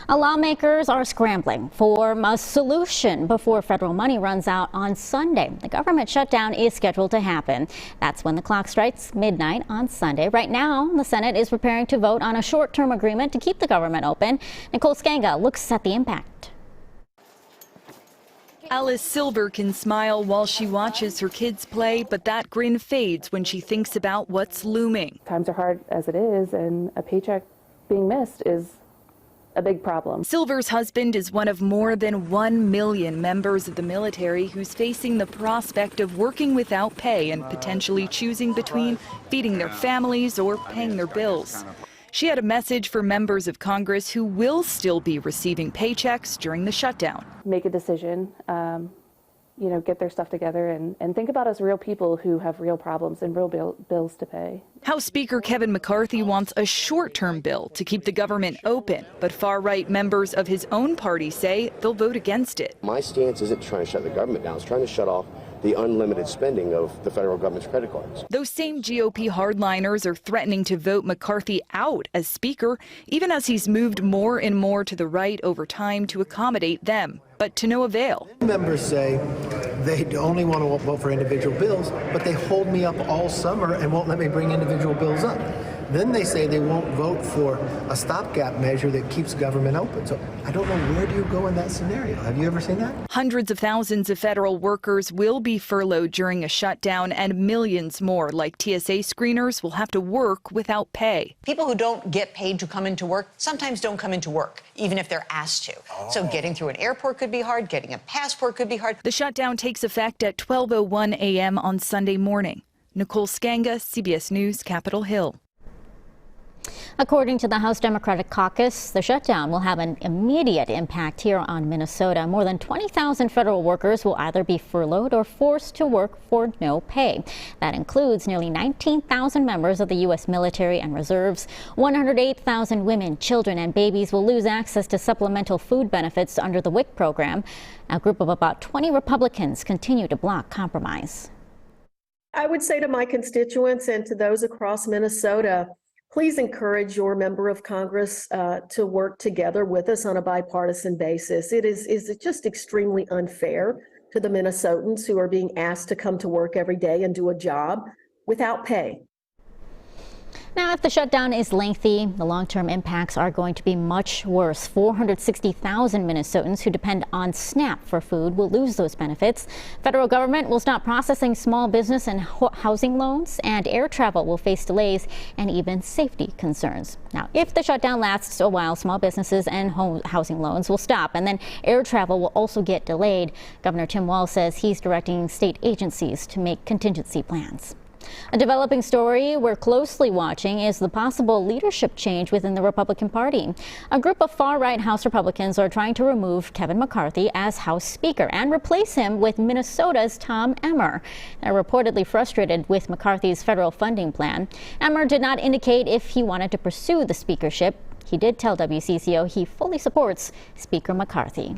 Lawmakers are scrambling for a solution before federal money runs out on Sunday. The government shutdown is scheduled to happen. That's when the clock strikes midnight on Sunday. Right now, the Senate is preparing to vote on a short-term agreement to keep the government open. Nicole Skanga looks at the impact. Alice Silver can smile while she watches her kids play, but that grin fades when she thinks about what's looming. Times are hard as it is, and a paycheck being missed is a big problem. Silver's husband is one of more than 1 million members of the military who's facing the prospect of working without pay and potentially choosing between feeding their families or paying their bills. She had a message for members of Congress who will still be receiving paychecks during the shutdown. Make a decision, get their stuff together and think about us real people who have real problems and real bills to pay. House Speaker Kevin McCarthy wants a short-term bill to keep the government open, but far-right members of his own party say they'll vote against it. My stance isn't trying to shut the government down, it's trying to shut off the unlimited spending of the federal government's credit cards. Those same GOP hardliners are threatening to vote McCarthy out as Speaker, even as he's moved more and more to the right over time to accommodate them, but to no avail. Members say they only want to vote for individual bills, but they hold me up all summer and won't let me bring individual bills up. Then they say they won't vote for a stopgap measure that keeps government open. So I don't know, where do you go in that scenario? Have you ever seen that? Hundreds of thousands of federal workers will be furloughed during a shutdown, and millions more, like TSA screeners, will have to work without pay. People who don't get paid to come into work sometimes don't come into work, even if they're asked to. So getting through an airport could be hard, getting a passport could be hard. The shutdown takes effect at 12:01 a.m. on Sunday morning. Nicole Skanga, CBS News, Capitol Hill. According to the House Democratic Caucus, the shutdown will have an immediate impact here on Minnesota. More than 20,000 federal workers will either be furloughed or forced to work for no pay. That includes nearly 19,000 members of the U.S. military and reserves. 108,000 women, children, and babies will lose access to supplemental food benefits under the WIC program. A group of about 20 Republicans continue to block compromise. I would say to my constituents and to those across Minnesota, please encourage your member of Congress to work together with us on a bipartisan basis. It is just extremely unfair to the Minnesotans who are being asked to come to work every day and do a job without pay. Now, if the shutdown is lengthy, the long-term impacts are going to be much worse. 460,000 Minnesotans who depend on SNAP for food will lose those benefits. Federal government will stop processing small business and housing loans, and air travel will face delays and even safety concerns. Now, if the shutdown lasts a while, small businesses and housing loans will stop, and then air travel will also get delayed. Governor Tim Walz says he's directing state agencies to make contingency plans. A developing story we're closely watching is the possible leadership change within the Republican Party. A group of far-right House Republicans are trying to remove Kevin McCarthy as House Speaker and replace him with Minnesota's Tom Emmer. They're reportedly frustrated with McCarthy's federal funding plan. Emmer did not indicate if he wanted to pursue the speakership. He did tell WCCO he fully supports Speaker McCarthy.